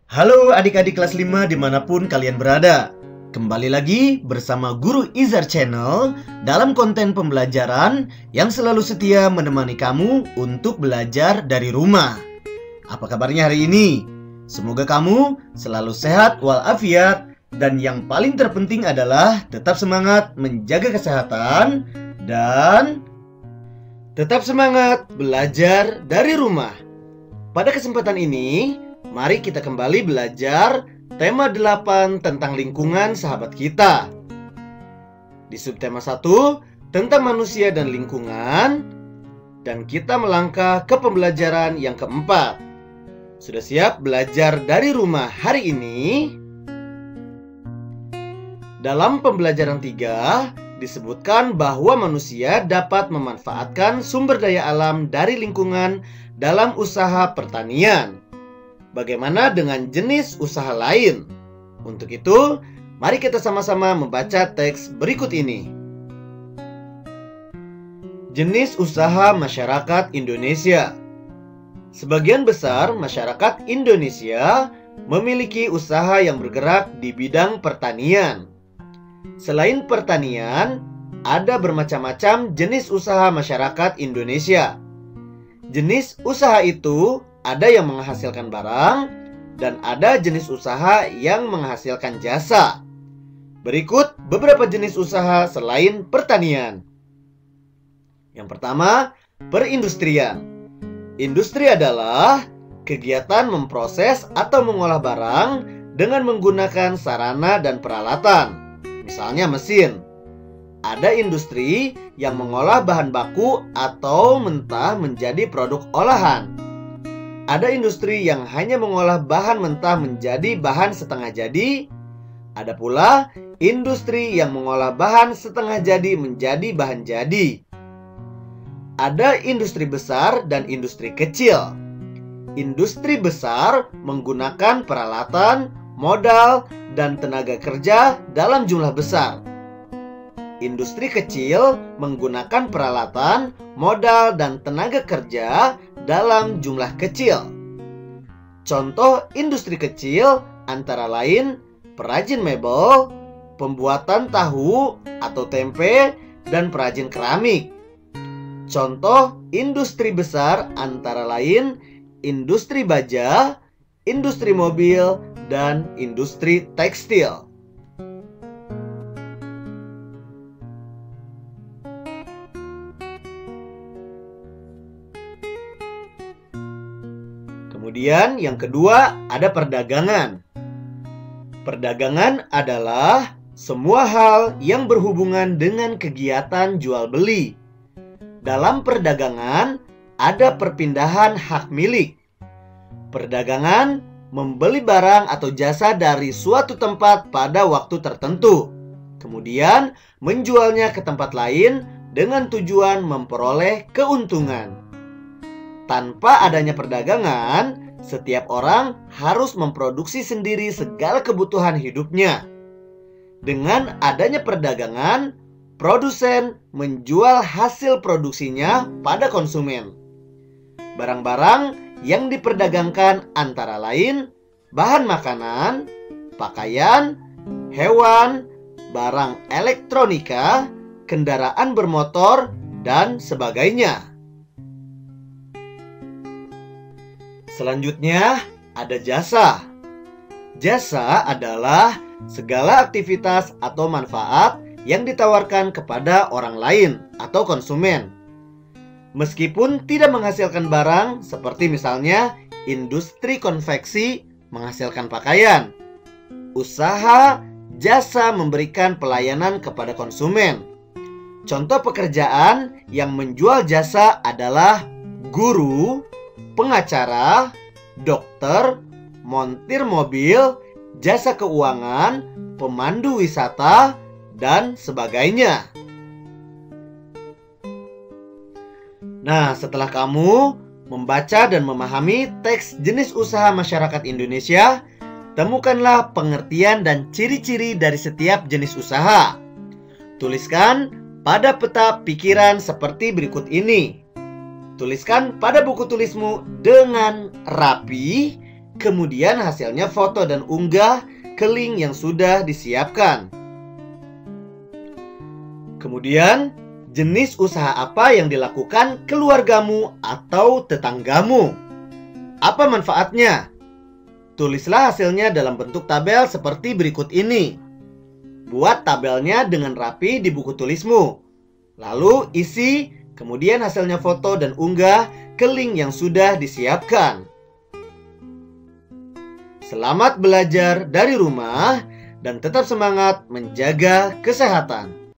Halo adik-adik kelas 5 dimanapun kalian berada. Kembali lagi bersama Guru Izar Channel dalam konten pembelajaran yang selalu setia menemani kamu untuk belajar dari rumah. Apa kabarnya hari ini? Semoga kamu selalu sehat walafiat dan yang paling terpenting adalah tetap semangat menjaga kesehatan dan tetap semangat belajar dari rumah. Pada kesempatan ini, mari kita kembali belajar tema 8 tentang lingkungan sahabat kita. Di subtema 1 tentang manusia dan lingkungan, dan kita melangkah ke pembelajaran yang keempat. Sudah siap belajar dari rumah hari ini? Dalam pembelajaran 3 disebutkan bahwa manusia dapat memanfaatkan sumber daya alam dari lingkungan dalam usaha pertanian. Bagaimana dengan jenis usaha lain? Untuk itu, mari kita sama-sama membaca teks berikut ini. Jenis usaha masyarakat Indonesia. Sebagian besar masyarakat Indonesia memiliki usaha yang bergerak di bidang pertanian. Selain pertanian, ada bermacam-macam jenis usaha masyarakat Indonesia. Jenis usaha itu ada yang menghasilkan barang dan ada jenis usaha yang menghasilkan jasa. Berikut beberapa jenis usaha selain pertanian. Yang pertama, perindustrian. Industri adalah kegiatan memproses atau mengolah barang dengan menggunakan sarana dan peralatan, misalnya mesin. Ada industri yang mengolah bahan baku atau mentah menjadi produk olahan. Ada industri yang hanya mengolah bahan mentah menjadi bahan setengah jadi. Ada pula industri yang mengolah bahan setengah jadi menjadi bahan jadi. Ada industri besar dan industri kecil. Industri besar menggunakan peralatan, modal, dan tenaga kerja dalam jumlah besar. Industri kecil menggunakan peralatan, modal, dan tenaga kerja dalam jumlah kecil. Contoh industri kecil antara lain perajin mebel, pembuatan tahu atau tempe, dan perajin keramik. Contoh industri besar antara lain industri baja, industri mobil, dan industri tekstil. Kemudian yang kedua ada perdagangan. Perdagangan adalah semua hal yang berhubungan dengan kegiatan jual beli. Dalam perdagangan ada perpindahan hak milik. Perdagangan membeli barang atau jasa dari suatu tempat pada waktu tertentu, kemudian menjualnya ke tempat lain dengan tujuan memperoleh keuntungan. Tanpa adanya perdagangan, setiap orang harus memproduksi sendiri segala kebutuhan hidupnya. Dengan adanya perdagangan, produsen menjual hasil produksinya pada konsumen. Barang-barang yang diperdagangkan antara lain bahan makanan, pakaian, hewan, barang elektronika, kendaraan bermotor, dan sebagainya. Selanjutnya ada jasa. Jasa adalah segala aktivitas atau manfaat yang ditawarkan kepada orang lain atau konsumen. Meskipun tidak menghasilkan barang, seperti misalnya industri konveksi menghasilkan pakaian. Usaha jasa memberikan pelayanan kepada konsumen. Contoh pekerjaan yang menjual jasa adalah guru, pengacara, dokter, montir mobil, jasa keuangan, pemandu wisata, dan sebagainya. Nah, setelah kamu membaca dan memahami teks jenis usaha masyarakat Indonesia, temukanlah pengertian dan ciri-ciri dari setiap jenis usaha. Tuliskan pada peta pikiran seperti berikut ini. Tuliskan pada buku tulismu dengan rapi Kemudian hasilnya foto dan unggah ke link yang sudah disiapkan. Kemudian, jenis usaha apa yang dilakukan keluargamu atau tetanggamu? Apa manfaatnya? Tulislah hasilnya dalam bentuk tabel seperti berikut ini. Buat tabelnya dengan rapi di buku tulismu. Lalu isi, kemudian hasilnya foto dan unggah ke link yang sudah disiapkan. Selamat belajar dari rumah dan tetap semangat menjaga kesehatan.